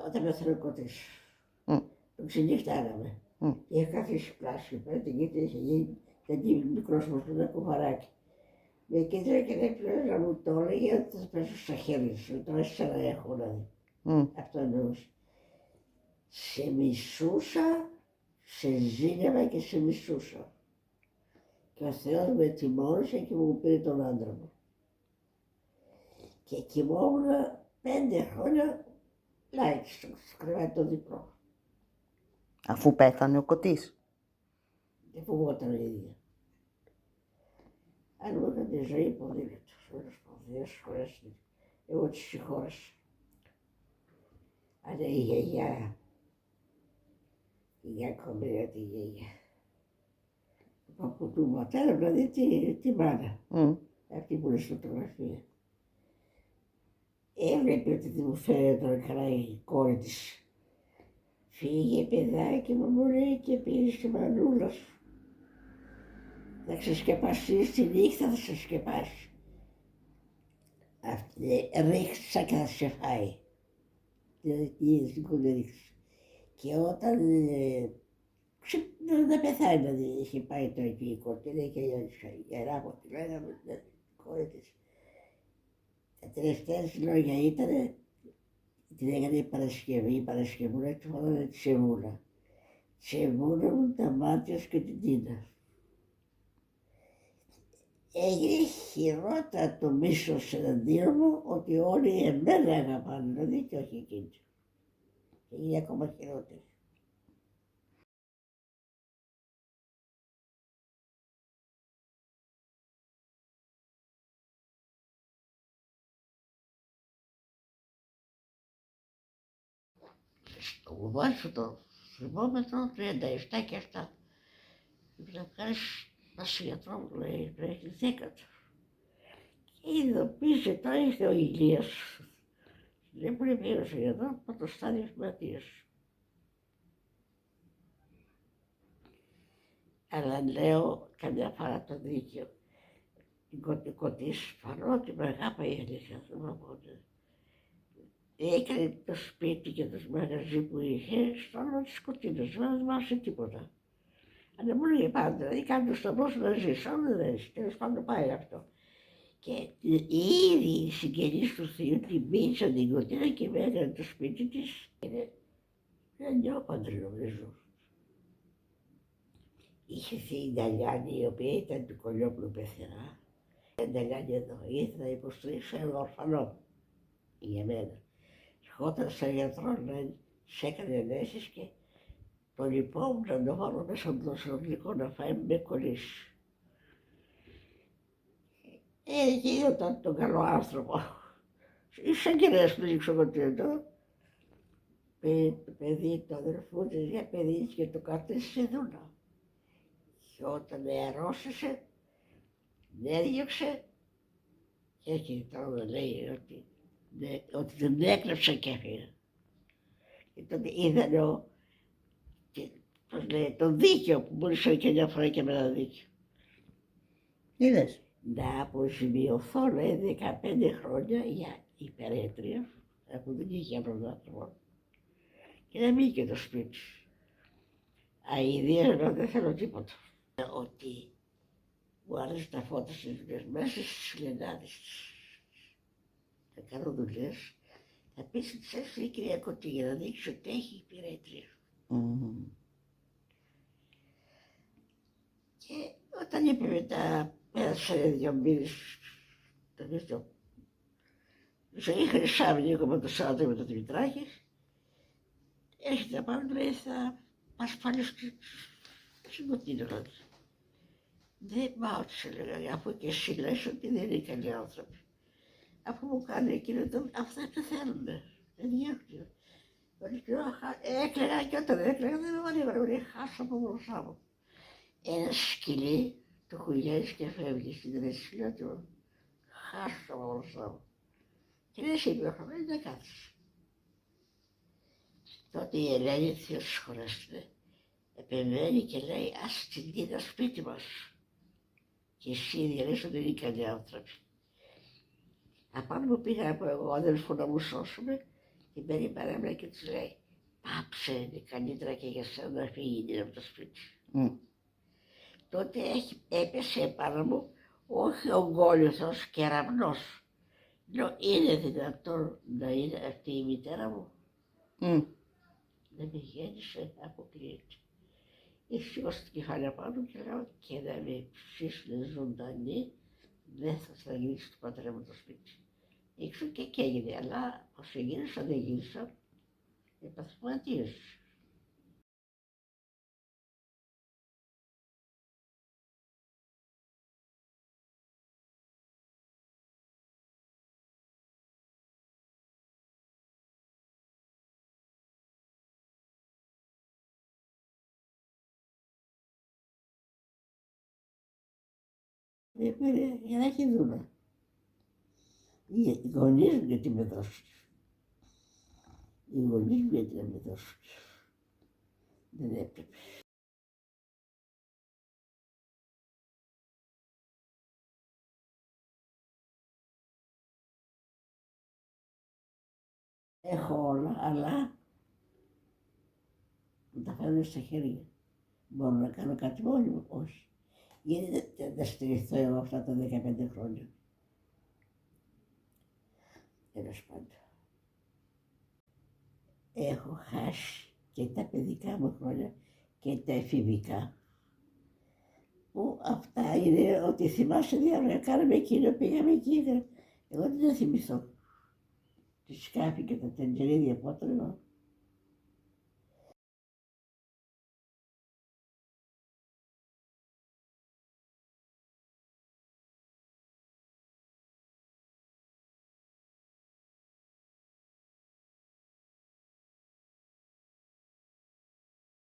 όταν πέθανε ο κωτής. Μμ. Το ξενυχτάγαμε. Μμ. Είχε καθίσει πλάσιο πέντε γιατί είχε γίνει γιατί μικρός μου ένα κουβαράκι. Με κοίταζε και δεν πλέον να μου το έλεγε ότι θα πέσω στα χέρια σου, το έσαι να έχω δηλαδή. Αυτό εννοούσε. Σε μισούσα, σε ζήλευα και σε μισούσα. Και ο Θεός με τιμώρησε και μου πήρε τον άντρα μου. Και κοιμόμουν 5 χρόνια λάιξτο στο κρεβάτι το διπλό. Αφού πέθανε ο Κωτής. Δεν φοβόταν η ίδια. Αν μου έκανε τη ζωή πολύ δύο φορές, εγώ τη συγχώρεσα. Αλλά η γιαγιά κομπρία τη γιαγιά. Ο παππού του πατέρα, δηλαδή τη μάνα. Αυτή που είναι στη φωτογραφία. Έβλεπε ότι δεν μου φαίνεται καλά η κόρη της. Φύγε παιδάκι μου λέει και πήγε στη μανούλα σου. Θα ξεσκεπαστείς τη νύχτα, θα σε σκεπάσει. Αυτή ρίξα και θα σε φάει. Δηλαδή την ρίξει. Και όταν δεν πεθάνει, δηλαδή είχε πάει το εκεί η κόρη και η Γεράπο τη λέγαμε, την κόρη της. Τα τελευταία λόγια ήταν, την έκανε η Παρασκευή, η Παρασκευούλα του φωνάνε Τσεβούλα. Τσεβούλα μου τα μάτια σου και την Τίνα. Έγινε χειρότερα το μίσος εναντίον μου ότι όλοι εμένα αγαπάνε, δηλαδή και όχι εκείνη. Έγινε ακόμα χειρότερο. Στο κουβάσιο το θερμόμετρο 37 και αυτά. Να κάνεις ένα γιατρό μου λέει, πρέπει 10. Και ειδοποίησε το είχε ο Ηλίας. Δεν μπορεί να ο γιατρό από το στάδιο φυματίας. Αλλά λέω καμιά φορά το δίκαιο. Η κωτής παρότι με αγάπη η αλήθεια, δεν μου πότε. Έκανε το σπίτι και το μαγαζί που είχε στο άλλο της Κωτίνας, δεν θυμάσαι τίποτα. Αλλά μου λέει πάντα, δηλαδή κάνει το σταυρό σου να ζεις, άλλο δεν ζεις, τέλος πάντων πάει αυτό. Και ήδη οι συγγενείς του θείου την πήραν την Κωτίνα και με έκανε το σπίτι της. Δεν νιώπαντρε νομίζω. Είχε θεία η Νταλιάνη, η οποία ήταν του Κολιόπουλου πεθερά. Η Νταλιάνη εδώ ήθελα να υποστηρίξω ένα ορφανό για μένα. Ερχόταν σαν γιατρό να σε έκανε ενέσεις και το λυπόμουν να το βάλω μέσα από το νοσοκομείο να φάει με κολλήσει. Και είδα τον καλό άνθρωπο. Σαν και ένας που δείξω εγώ τι εδώ. Το παιδί του αδερφού της για παιδί και το κατέστησε δούλα. Και όταν αρρώστησε, έδιωξε και έτσι τώρα λέει ότι τον έκλεψε και έφυγε. Και τότε είδαν το δίκαιο που μπορούσε και μια φορά και με ένα δίκαιο. Είδες. Να αποζημιωθώ, λέει, 15 χρόνια για υπερέτρια, αφού δεν είχε άλλον άνθρωπο. Και να μείνει και το σπίτι. Αηδία, ενώ δεν θέλω τίποτα. Ότι μου άρεσε τα φώτα στις δουλειές μέσα στις Λενάδες. Θα κάνω δουλειές. Θα πεις ότι σε έφυγε η κυρία Κωτή για να δείξει ότι έχει υπηρέτρια. Και όταν είπε μετά, πέρασε 2 μήνες, νομίζω, ζωή χρυσάβει λίγο με το Σάββατο με το Δημητράκη, έρχεται πάνω, λέει, θα μας πάλι στην Κωτίνα, δηλαδή. Δεν πάω, της έλεγα, αφού και εσύ λες ότι δεν είναι καλοί άνθρωποι. Αφού μου κάνει εκείνο το, αυτά πεθαίνουνε, δεν διέχονται. Έκλαιγα και όταν έκλαιγα δεν με μανίβρα, χάσα από μπροστά μου. Ένα σκυλί το χουλιάζει και φεύγει στην τρεσίλα του, χάσα από μπροστά μου. Και δεν σύμπροχα, δεν κάθισε. Τότε η Ελένη Θεός σχολάστηκε, επεμβαίνει και λέει, ας την δίνω σπίτι μας. Και εσύ διαλύσω δεν είναι καλοί άνθρωποι. Απάνω μου πήγα από εγώ αδελφό να μου σώσουμε Την περιμέναμε και της λέει, πάψε, είναι καλύτερα και για σένα να φύγει από το σπίτι. Τότε έπεσε επάνω μου, όχι ο γκόλιος, ο κεραυνός. Λέω, είναι δυνατόν να είναι αυτή η μητέρα μου. Δεν με γέννησε, αποκλείεται. Σηκώστε το κεφάλι απάνω και λέω, και να με ψήσουν ζωντανή, δεν θα στραγγίσει το πατέρα μου το σπίτι. Ήξερα και έγινε, αλλά όσο γύρισα δεν γύρισα, έπαθα πραγματίωση. Για να έχει δούλα. Οι γονείς μου γιατί με δώσουν. Οι γονείς μου γιατί να με δώσουν. Δεν έπρεπε. Έχω όλα, αλλά μου τα φέρνουν στα χέρια. Μπορώ να κάνω κάτι μόνη μου, όχι. Γιατί δεν στηριχθώ εγώ αυτά τα 15 χρόνια. Τέλος πάντων. Έχω χάσει και τα παιδικά μου χρόνια και τα εφηβικά. Που αυτά είναι ότι θυμάσαι διάφορα. Κάναμε εκείνο, πήγαμε εκεί. Εγώ δεν θα θυμηθώ. Τη σκάφη και τα τεντζερίδια πότρεμα.